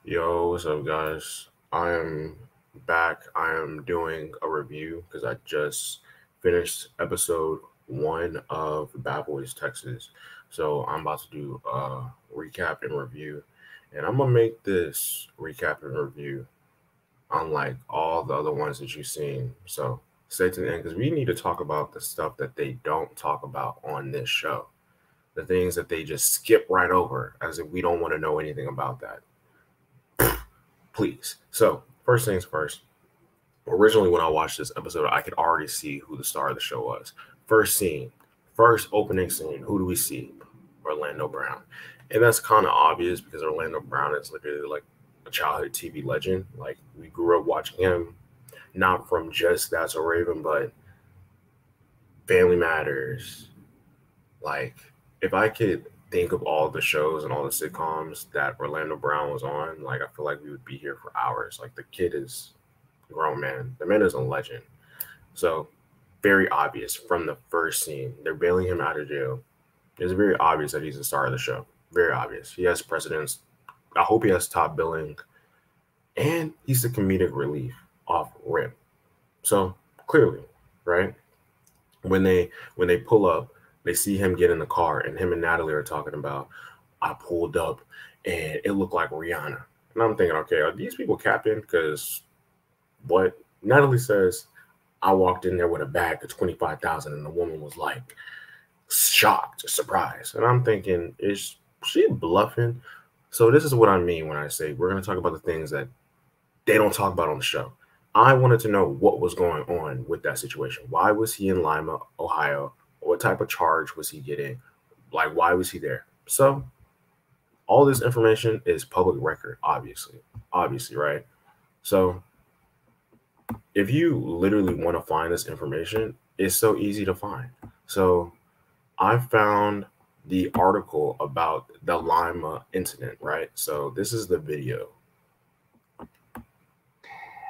Yo, what's up, guys? I am back. I am doing a review because I just finished episode 1 of Bad Boys Texas. So I'm about to do a recap and review, and I'm gonna make this recap and review unlike all the other ones that you've seen. So stay to the end because we need to talk about the stuff that they don't talk about on this show, the things that they just skip right over as if we don't want to know anything about that. Please. So, first things first. Originally, when I watched this episode, I could already see who the star of the show was. First scene, first opening scene. Who do we see? Orlando Brown, and that's kind of obvious because Orlando Brown is literally like a childhood TV legend. Like we grew up watching him, not from just That's a Raven, but Family Matters. Like if I could think of all the shows and all the sitcoms that Orlando Brown was on, like I feel like we would be here for hours. Like the kid is grown man. The man is a legend. So very obvious from the first scene. They're bailing him out of jail. It's very obvious that he's the star of the show. Very obvious. He has precedence. I hope he has top billing. And he's the comedic relief off rip. So clearly, right? When they pull up, they see him get in the car and him and Natalie are talking about I pulled up and it looked like Rihanna. And I'm thinking, okay, are these people capping? Because what Natalie says, I walked in there with a bag of 25,000 and the woman was like shocked, surprised. And I'm thinking, is she bluffing? So this is what I mean when I say we're going to talk about the things that they don't talk about on the show. I wanted to know what was going on with that situation. Why was he in Lima, Ohio? What type of charge was he getting? Like, why was he there? So all this information is public record, obviously, right? So if you literally want to find this information, it's so easy to find. So I found the article about the Lima incident, right? So this is the video.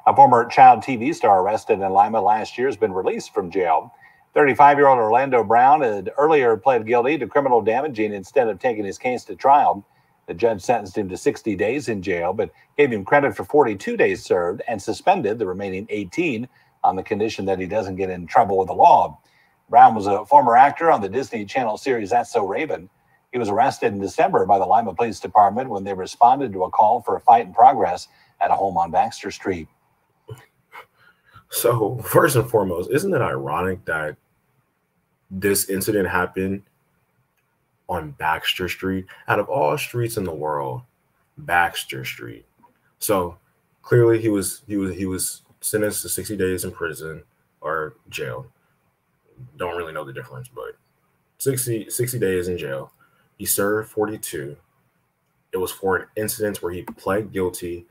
A former child TV star arrested in Lima last year has been released from jail. 35-year-old Orlando Brown had earlier pled guilty to criminal damaging instead of taking his case to trial. The judge sentenced him to 60 days in jail, but gave him credit for 42 days served and suspended the remaining 18 on the condition that he doesn't get in trouble with the law. Brown was a former actor on the Disney Channel series That's So Raven. He was arrested in December by the Lima Police Department when they responded to a call for a fight in progress at a home on Baxter Street. So, first and foremost, isn't it ironic that this incident happened on Baxter Street? Out of all streets in the world, Baxter Street. So, clearly he was sentenced to 60 days in prison or jail. Don't really know the difference, but 60 days in jail. He served 42. It was for an incident where he pled guilty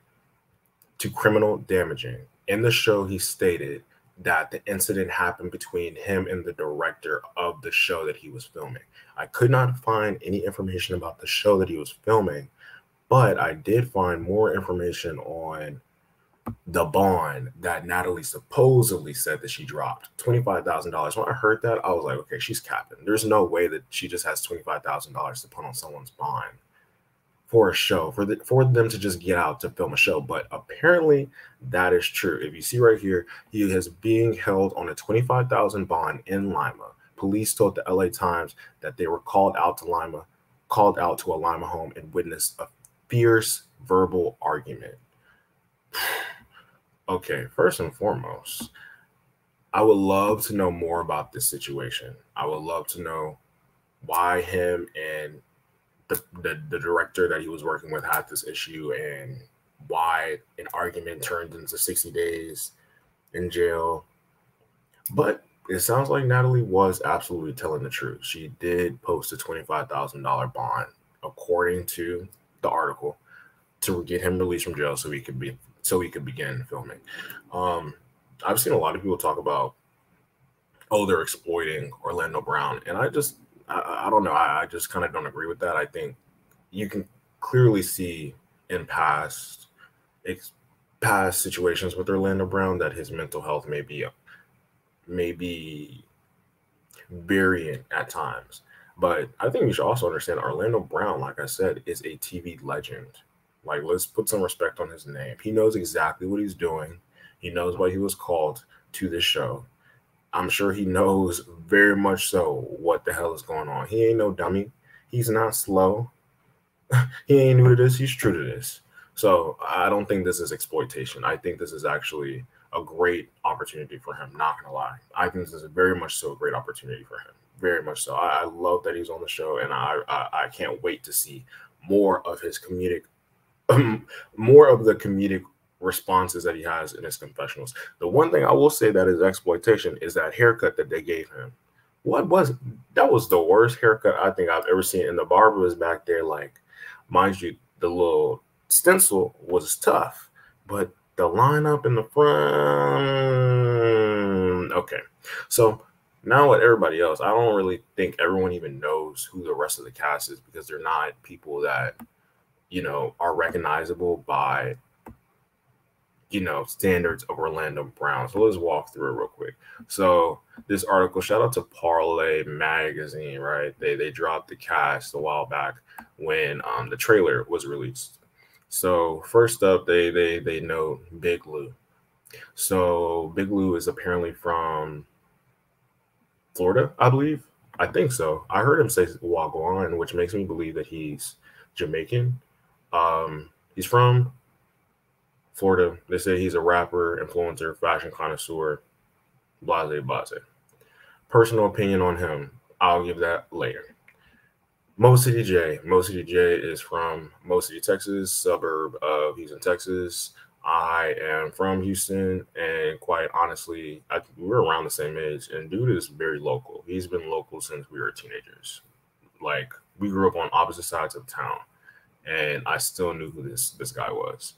to criminal damaging. In the show, he stated that the incident happened between him and the director of the show that he was filming. I could not find any information about the show that he was filming, but I did find more information on the bond that Natalie supposedly said that she dropped $25,000. When I heard that, I was like, okay, she's capping. There's no way that she just has $25,000 to put on someone's bond for a show for them to just get out to film a show. But apparently that is true. If you see right here, he is being held on a 25,000 bond in Lima. Police told the LA Times that they were called out to a Lima home and witnessed a fierce verbal argument. Okay, first and foremost, I would love to know more about this situation. I would love to know why him and the director that he was working with had this issue and why an argument turned into 60 days in jail. But it sounds like Natalie was absolutely telling the truth. She did post a $25,000 bond, according to the article, to get him released from jail so he could begin filming. I've seen a lot of people talk about, oh, they're exploiting Orlando Brown, and I don't know. I just kind of don't agree with that. I think you can clearly see in past situations with Orlando Brown that his mental health may be varying at times. But I think we should also understand Orlando Brown, like I said, is a TV legend. Like, let's put some respect on his name. He knows exactly what he's doing. He knows why he was called to this show. I'm sure he knows very much so what the hell is going on. He ain't no dummy. He's not slow. He ain't new to this. He's true to this. So I don't think this is exploitation. I think this is actually a great opportunity for him. Not gonna lie, I think this is very much so a great opportunity for him. Very much so. I love that he's on the show, and I can't wait to see more of his comedic, more of the comedic responses that he has in his confessionals. The one thing I will say that is exploitation is that haircut that they gave him. That was the worst haircut I think I've ever seen. And the barber was back there, like, mind you, the little stencil was tough, but the lineup in the front, okay. So now with everybody else, I don't really think everyone even knows who the rest of the cast is because they're not people that, you know, are recognizable by, you know, standards of Orlando Brown. So let's walk through it real quick. So this article, shout out to Parlay Magazine, right? They dropped the cast a while back when the trailer was released. So first up, they note Big Lue. So Big Lue is apparently from Florida, I believe. I think so. I heard him say Wagwan, which makes me believe that he's Jamaican. He's from Florida. They say he's a rapper, influencer, fashion connoisseur, blase, blase. Personal opinion on him, I'll give that later. Mo City J. Mo City J is from Mo City, Texas, suburb of Houston, Texas. I am from Houston, and quite honestly, we're around the same age, and dude is very local. He's been local since we were teenagers. Like, we grew up on opposite sides of town, and I still knew who this guy was.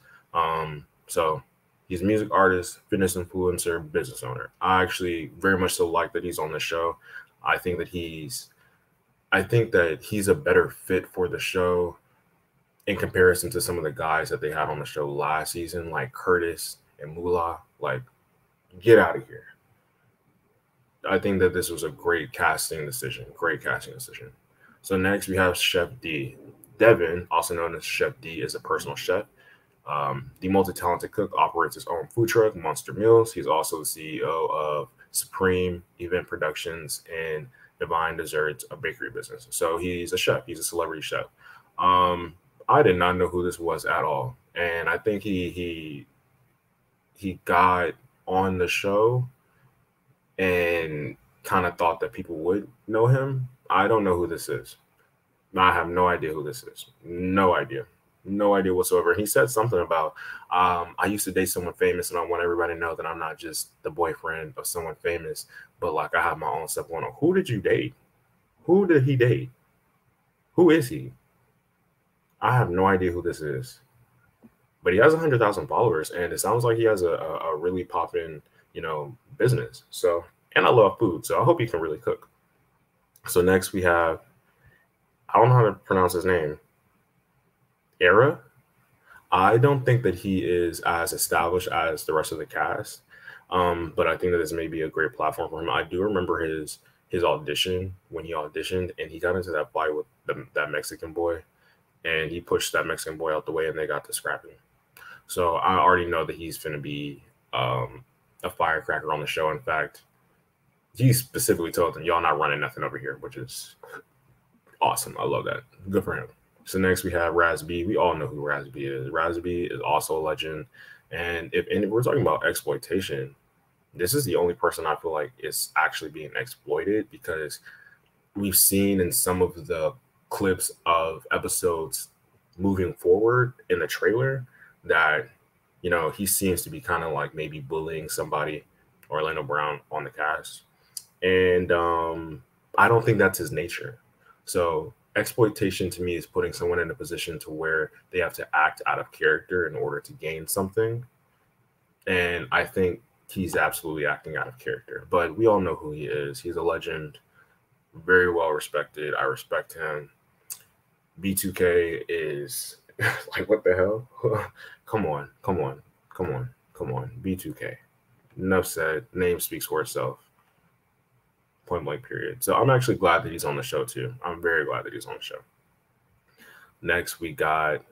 So he's a music artist, fitness influencer, business owner. I actually very much so like that he's on the show. I think that he's a better fit for the show in comparison to some of the guys that they had on the show last season, like Curtis and Moolah. Like, get out of here. I think that this was a great casting decision. Great casting decision. So next we have Chef D. Devin, also known as Chef D, is a personal chef. The multi-talented cook operates his own food truck, Monster Meals. He's also the CEO of Supreme Event Productions and Divine Desserts, a bakery business. So he's a chef. He's a celebrity chef. I did not know who this was at all, and I think he got on the show and kind of thought that people would know him. I don't know who this is. I have no idea who this is. No idea. No idea whatsoever. He said something about, I used to date someone famous, and I want everybody to know that I'm not just the boyfriend of someone famous, but like I have my own stuff going on. Who did you date? Who did he date? Who is he? I have no idea who this is. But he has 100,000 followers, and it sounds like he has a really popping, you know, business. So, and I love food, so I hope he can really cook. So next we have, I don't know how to pronounce his name. Era. I don't think that he is as established as the rest of the cast, but I think that this may be a great platform for him. I do remember his audition when he auditioned, and he got into that fight with that Mexican boy, and he pushed that Mexican boy out the way, and they got to scrapping. So I already know that he's going to be a firecracker on the show. In fact, he specifically told them, y'all not running nothing over here, which is awesome. I love that. Good for him. So next we have Raz B. We all know who Raz B is. Raz B is also a legend. And if we're talking about exploitation, this is the only person I feel like is actually being exploited, because we've seen in some of the clips of episodes moving forward in the trailer that, you know, he seems to be kind of like maybe bullying somebody, Orlando Brown, on the cast. And I don't think that's his nature. So exploitation to me is putting someone in a position to where they have to act out of character in order to gain something. And I think he's absolutely acting out of character. But we all know who he is. He's a legend, very well respected. I respect him. B2K is like, what the hell? Come on. B2K. Enough said. Name speaks for itself. Point blank period. So I'm actually glad that he's on the show too. I'm very glad that he's on the show. Next we got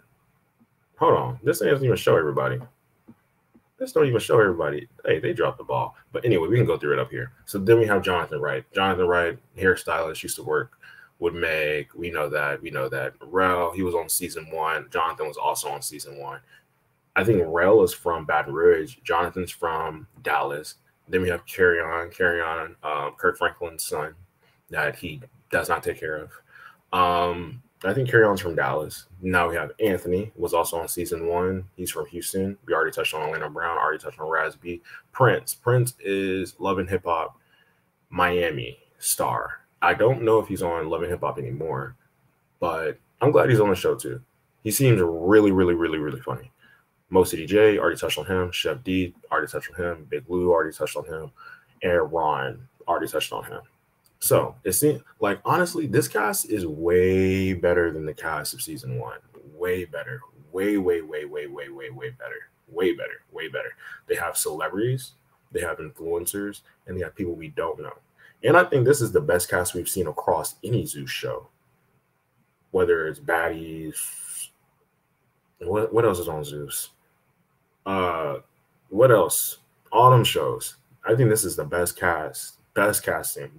hold on. This doesn't even show everybody. This don't even show everybody. Hey, they dropped the ball. But anyway, we can go through it up here. So then we have Jonathan Wright. Jonathan Wright, hairstylist, used to work with Meg. We know that. We know that. Rell, he was on season 1. Jonathan was also on season 1. I think Rell is from Baton Rouge. Jonathan's from Dallas. Then we have Carry On, Kirk Franklin's son that he does not take care of. I think Carry On's from Dallas. Now we have Anthony, was also on season 1. He's from Houston. We already touched on Orlando Brown, already touched on Rasby. Prince is Love and Hip Hop Miami star. I don't know if he's on Love and Hip Hop anymore, but I'm glad he's on the show too. He seems really, really, really, really funny. Mo City J, already touched on him. Chef D, already touched on him. Big Lue, already touched on him. And Ron, already touched on him. So it seems like, honestly, this cast is way better than the cast of season 1. Way better. Way better. Way better. They have celebrities, they have influencers, and they have people we don't know. And I think this is the best cast we've seen across any Zeus show. Whether it's baddies, what else is on Zeus? What else? All them shows. I think this is the best cast. Best casting.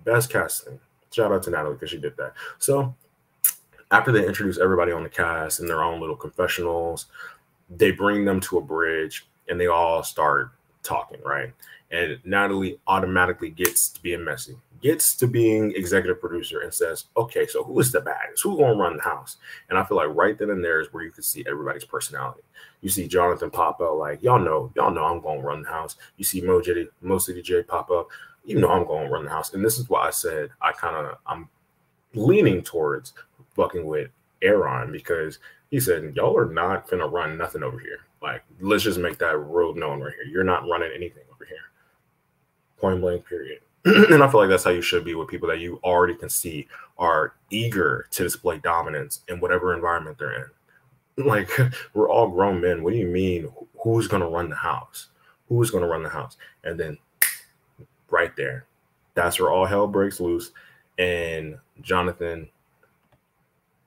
Shout out to Natalie because she did that. So after they introduce everybody on the cast in their own little confessionals, they bring them to a bridge and they all start talking, right? And Natalie automatically gets to being messy, gets to being executive producer and says, okay, so who is the baddest? Who's going to run the house? And I feel like right then and there is where you can see everybody's personality. You see Jonathan pop up like, y'all know I'm going to run the house. You see Mo City J pop up. You know I'm going to run the house. And this is why I said I'm leaning towards fucking with Aaron, because he said, y'all are not going to run nothing over here. Like, let's just make that real known right here. You're not running anything over here. Point blank, period. And I feel like that's how you should be with people that you already can see are eager to display dominance in whatever environment they're in. Like, we're all grown men. What do you mean? Who's going to run the house? Who's going to run the house? And then right there, that's where all hell breaks loose. And Jonathan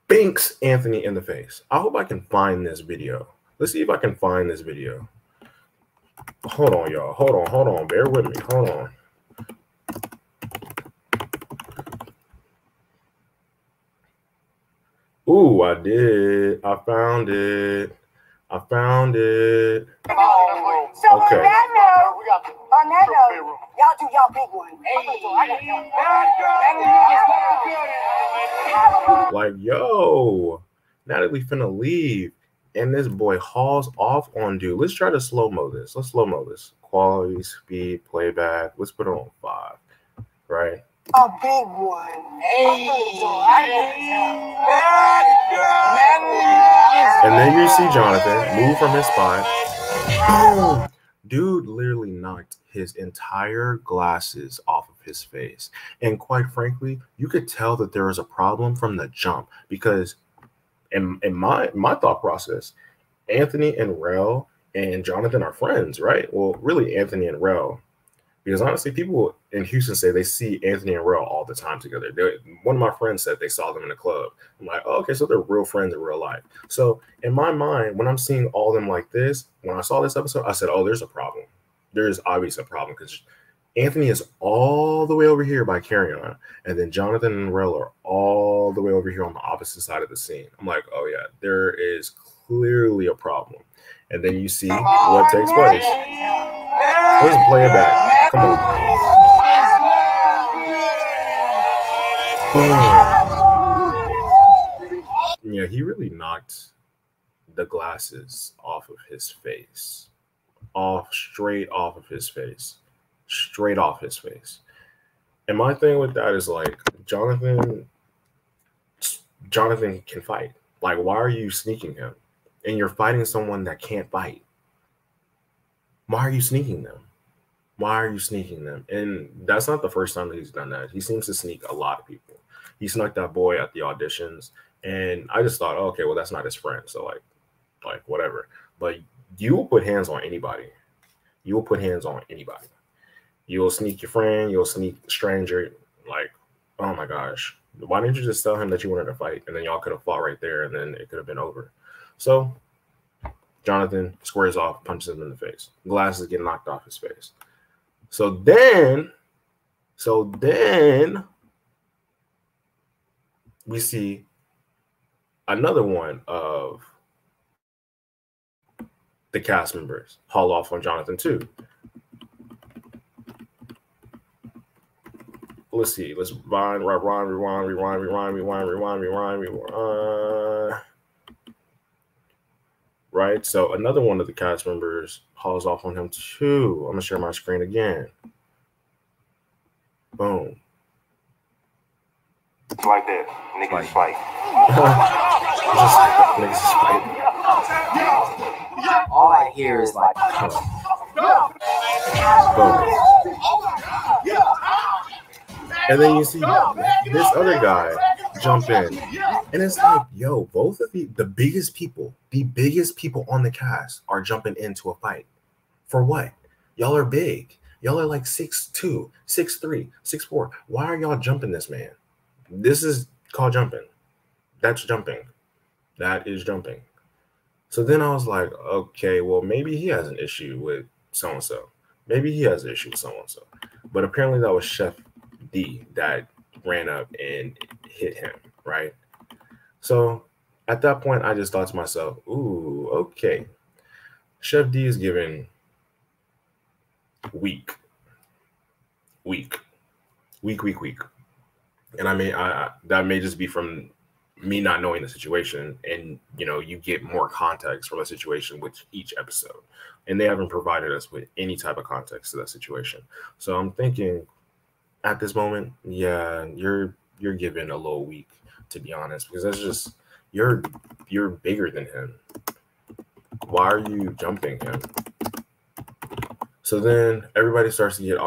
binks Anthony in the face. I hope I can find this video. Let's see if I can find this video. Hold on, y'all. Hold on. Bear with me. Hold on. Ooh, I did. I found it. So okay. On that note, y'all do y'all big one. Like, yo, Natalie finna leave, and this boy hauls off on dude. Let's try to slow-mo this. Let's slow-mo this. Quality, speed, playback. Let's put it on 5, right? A big one. And then you see Jonathan move from his spot. Boom. Dude literally knocked his entire glasses off of his face. And quite frankly, you could tell that there was a problem from the jump, because in my thought process, Anthony and Rell and Jonathan are friends, right? Well, really Anthony and Rell. Because honestly, people in Houston say they see Anthony and Rell all the time together. One of my friends said they saw them in the club. I'm like, oh, okay, so they're real friends in real life. So in my mind, when I'm seeing all of them like this, when I saw this episode, I said, oh, there's a problem. There's obviously a problem, because Anthony is all the way over here by Carry On, and then Jonathan and Rell are all the way over here on the opposite side of the scene. I'm like, oh yeah, there is clearly a problem. And then you see what takes place. Let's play it back. Come on. Boom. Yeah, he really knocked the glasses off of his face. Straight off of his face. And my thing with that is, like, Jonathan can fight. Like, why are you sneaking him? And you're fighting someone that can't fight. Why are you sneaking them? And that's not the first time that he's done that. He seems to sneak a lot of people. He snuck that boy at the auditions, and I just thought, oh, okay, well, that's not his friend, so like whatever. But you will put hands on anybody. You will sneak your friend. You'll sneak a stranger. Like, oh my gosh, why didn't you just tell him that you wanted to fight, and then y'all could have fought right there, and then it could have been over. So Johnathon squares off, punches him in the face. Glasses get knocked off his face. So then we see another one of the cast members haul off on Johnathon too. Let's see. Let's rewind. Right. So another one of the cast members hauls off on him too. I'm gonna share my screen again. Boom. Like that. Niggas fight. Niggas fight. All I hear is like, boom. And then you see this other guy jump in. And it's like, yo, both of the biggest people on the cast are jumping into a fight. For what? Y'all are big. Y'all are like 6'2", 6'3", 6'4". Why are y'all jumping this man? This is called jumping. That's jumping. That is jumping. So then I was like, okay, well, maybe he has an issue with so-and-so. Maybe he has an issue with so-and-so. But apparently that was Chef D that ran up and hit him, right? So at that point, I just thought to myself, ooh, okay. Chef D is giving weak. And I mean, that may just be from me not knowing the situation, and you get more context from a situation with each episode, and they haven't provided us with any type of context to that situation. So I'm thinking at this moment, yeah, you're giving a little weak, to be honest, because that's just you're bigger than him. Why are you jumping him? So then everyone starts to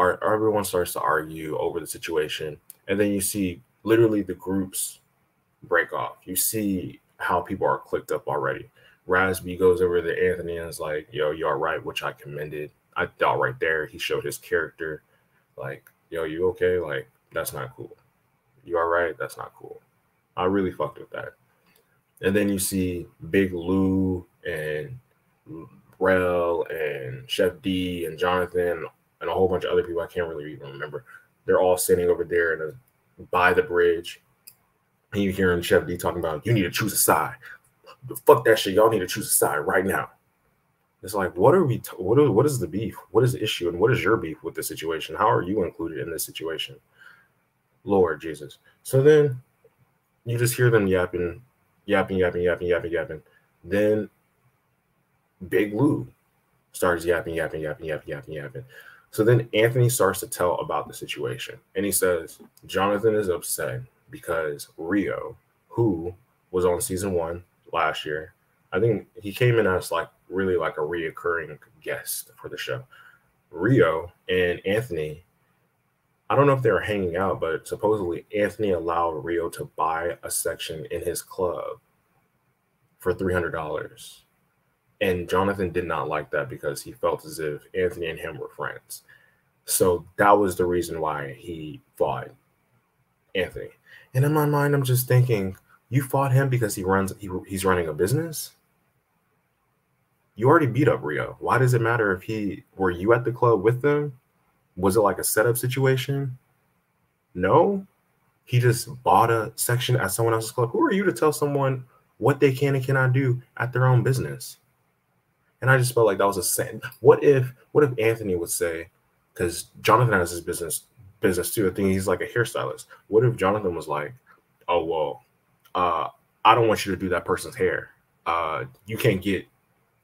argue over the situation, and then you see literally the groups break off. You see how people are clicked up already. Rasby goes over to Anthony and is like, yo, you all right, which I commended. I thought right there he showed his character, like, yo, you okay? Like, that's not cool. You all right? That's not cool. I really fucked with that. And then you see Big Lue and Rell and Chef D and Johnathon and a whole bunch of other people I can't really even remember. They're all sitting over there by the bridge. And you hearing Chef D talking about, you need to choose a side. Fuck that shit. Y'all need to choose a side right now. It's like, what is the beef? What is the issue? And what is your beef with the situation? How are you included in this situation? Lord Jesus. So then you just hear them yapping. Then Big Lue starts yapping. So then Anthony starts to tell about the situation. And he says, Johnathon is upset because Rio, who was on season 1 last year, I think he came in as really a reoccurring guest for the show. Rio and Anthony, I don't know if they were hanging out, but supposedly Anthony allowed Rio to buy a section in his club for $300. And Johnathon did not like that because he felt as if Anthony and him were friends. So that was the reason why he fought Anthony. And in my mind, I'm just thinking, you fought him because he's running a business? You already beat up Rio. Why does it matter if were you at the club with them? Was it like a setup situation? No. He just bought a section at someone else's club. Who are you to tell someone what they can and cannot do at their own business? And I just felt like that was a sin. What if Anthony would say, because Johnathon has his business too. I think he's like a hairstylist. What if Johnathon was like, oh, well, I don't want you to do that person's hair. You can't get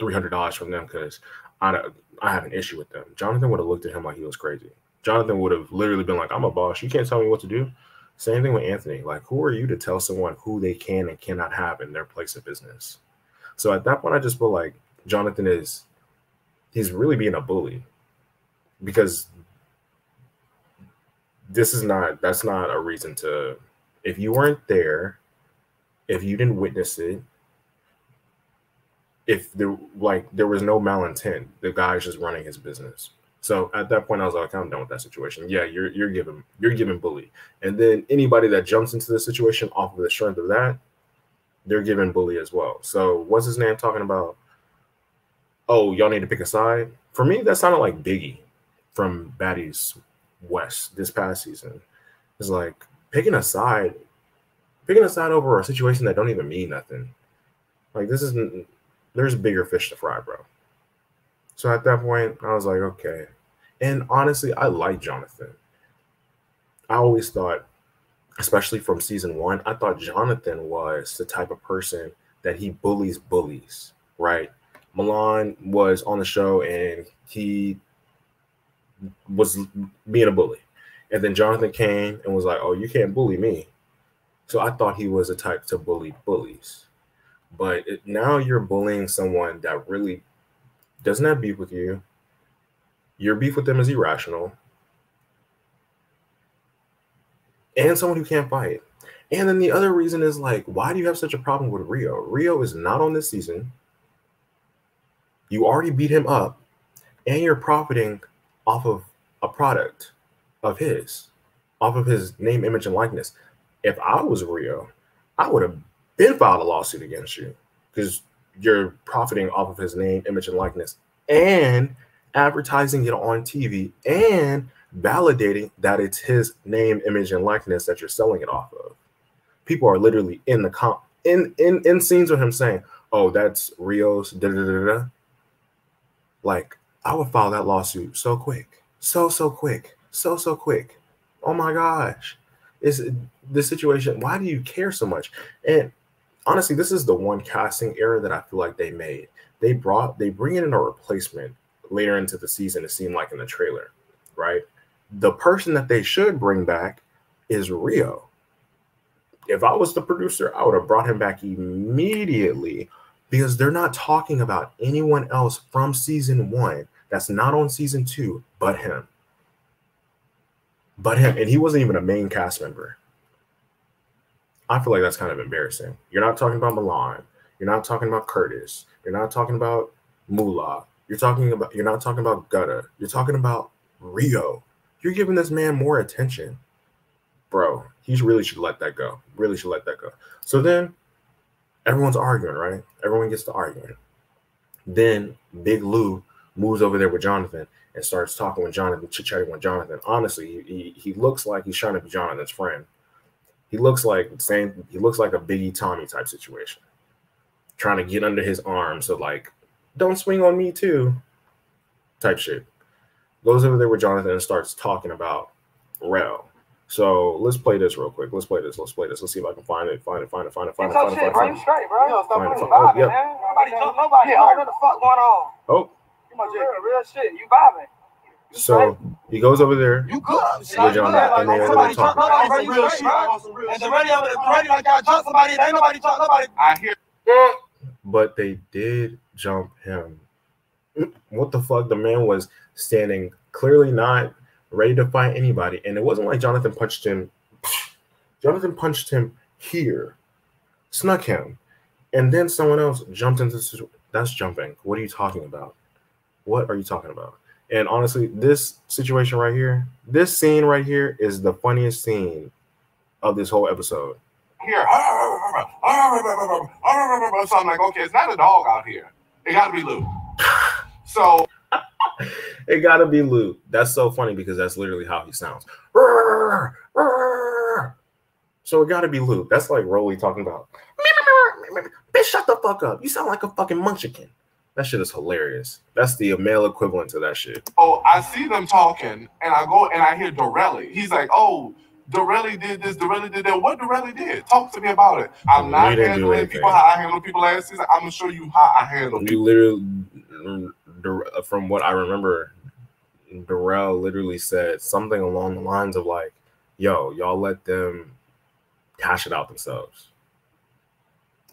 $300 from them because I have an issue with them. Johnathon would have looked at him like he was crazy. Johnathon would have literally been like, I'm a boss. You can't tell me what to do. Same thing with Anthony. Like, who are you to tell someone who they can and cannot have in their place of business? So at that point, I just feel like Johnathon he's really being a bully, because that's not a reason to, if you weren't there, if you didn't witness it, if there was no malintent, the guy's just running his business. So at that point, I was like, I'm done with that situation. Yeah, you're giving bully. And then anybody that jumps into the situation off of the strength of that, they're giving bully as well. So what's his name talking about? oh, y'all need to pick a side. For me, that sounded like Biggie from Baddies West this past season. It's like picking a side over a situation that don't even mean nothing. Like this isn't. There's bigger fish to fry, bro. So at that point, I was like, okay. And honestly, I like Johnathon. I always thought, especially from season 1, I thought Johnathon was the type of person that he bullies, right? Milan was on the show and he was being a bully. And then Johnathon came and was like, oh, you can't bully me. So I thought he was the type to bully bullies. But now you're bullying someone that really doesn't have beef with you. Your beef with them is irrational. And someone who can't fight. And then the other reason is like, why do you have such a problem with Rio? Rio is not on this season. You already beat him up. And you're profiting off of a product of his, off of his name, image, and likeness. If I was Rio, I would have been filed a lawsuit against you because you're profiting off of his name, image, and likeness and advertising it on TV and validating that it's his name, image, and likeness that you're selling it off of. People are literally in the in scenes with him saying, oh, that's Rio's da-da-da-da-da. Like, I would file that lawsuit so quick. So quick. So quick. Oh my gosh. Is this situation, why do you care so much? And honestly, this is the one casting error that I feel like they made. They bring in a replacement later into the season, it seemed like in the trailer, right? The person that they should bring back is Rio. If I was the producer, I would have brought him back immediately because they're not talking about anyone else from season 1 that's not on season 2 but him. And he wasn't even a main cast member. I feel like that's kind of embarrassing. You're not talking about Milan. You're not talking about Curtis. You're not talking about Moolah. You're not talking about Gutta. You're talking about Rio. You're giving this man more attention. Bro, he really should let that go. Really should let that go. So then everyone's arguing, right? Everyone gets to arguing. Then Big Lue moves over there with Johnathon and starts talking with Johnathon, chit-chatting with Johnathon. Honestly, he looks like he's trying to be Jonathan's friend. He looks like a Biggie Tommy type situation. Trying to get under his arm. So like, don't swing on me too. Type shit. Goes over there with Johnathon and starts talking about Rell. So let's play this real quick. Let's play this. Let's see if I can find it. Find it. Bro, you straight, bro. Yo, stop moving, vibing, yep. man. Nobody talk, nobody. Yeah, what the fuck going on? Oh. You my real shit. You vibing. So he goes over there. You good? And they end up talking. Real shit. And the radio like y'all jump somebody. Ain't nobody talk nobody. I hear. But they did jump him. What the fuck? The man was standing clearly not ready to fight anybody. And it wasn't like Johnathon punched him. Johnathon punched him here. Snuck him. And then someone else jumped into this. That's jumping. What are you talking about? What are you talking about? And honestly, this situation right here, this scene right here is the funniest scene of this whole episode. Here. So I'm like, okay, it's not a dog out here. It got to be Lou. So it got to be Lou. That's so funny because that's literally how he sounds. So it got to be Lou. That's like Rolly talking about, bitch, shut the fuck up. You sound like a fucking munchkin. That shit is hilarious. That's the male equivalent to that shit. Oh, I see them talking, and I go and I hear Dorelli. He's like, oh, Dorelli did this, Dorelli did that. What Dorelli did? Talk to me about it. I'm not handling people how I handle people last season. I'm going to show you how I handle people. You literally, from what I remember, Rell literally said something along the lines of like, yo, y'all let them hash it out themselves.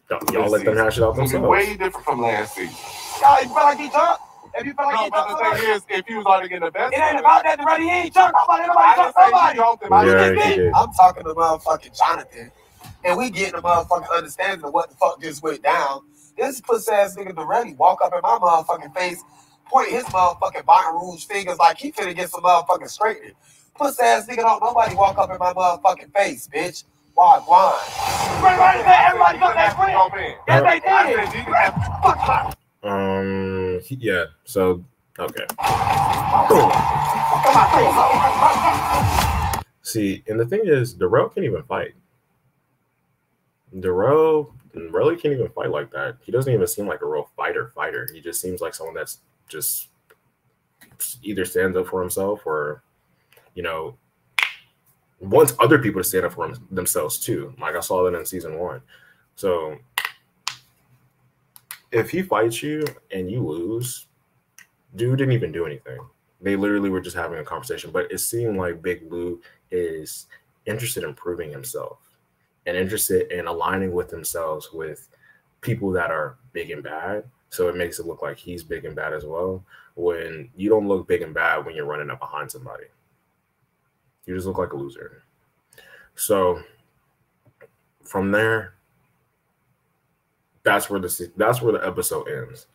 Y'all let them hash it out themselves. Way different from last season. Y'all, you feel like he jumped? If you feel like he but jumped, the thing is, if he was already getting the best, it ain't about that. Already, he ain't jumped nobody. Nobody jumped somebody. Yeah, I'm talking to motherfucking Johnathon, and we getting a motherfucking understanding of what the fuck just went down. This pussy ass nigga Dorelli walk up in my motherfucking face, point his motherfucking Baton Rouge fingers like he finna get some motherfucking straightening. Pussy ass nigga don't nobody walk up in my motherfucking face, bitch. Why? Everybody got that friend. Yes, they did. Yeah. So okay. See, and the thing is, Rell can't even fight. Rell can't even fight like that. He doesn't even seem like a real fighter. He just seems like someone that's just either stands up for himself or, you know, wants other people to stand up for themselves too. Like I saw that in season 1. So if he fights you and you lose, dude didn't even do anything. They literally were just having a conversation. But it seemed like Big Lue is interested in proving himself and interested in aligning with themselves with people that are big and bad. So it makes it look like he's big and bad as well. When you don't look big and bad when you're running up behind somebody. You just look like a loser. So from there, that's where the episode ends.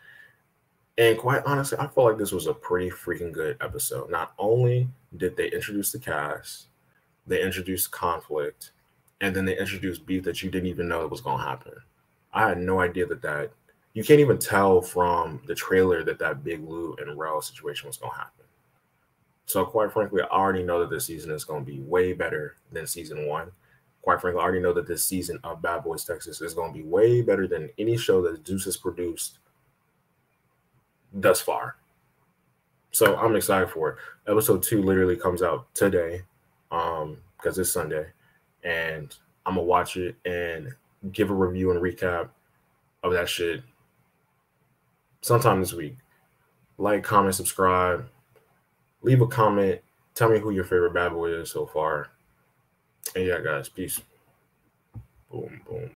And quite honestly, I feel like this was a pretty freaking good episode. Not only did they introduce the cast, they introduced conflict, and then they introduced beef that you didn't even know it was going to happen. I had no idea that you can't even tell from the trailer that Big Lue and Rell situation was going to happen. So quite frankly, I already know that this season is going to be way better than season 1. Quite frankly, I already know that this season of Bad Boys Texas is going to be way better than any show that Zeus has produced thus far. So I'm excited for it. Episode 2 literally comes out today, because it's Sunday, and I'm gonna watch it and give a review and recap of that shit sometime this week. Like, comment, subscribe, leave a comment, tell me who your favorite bad boy is so far. And yeah, guys, peace. Boom, boom.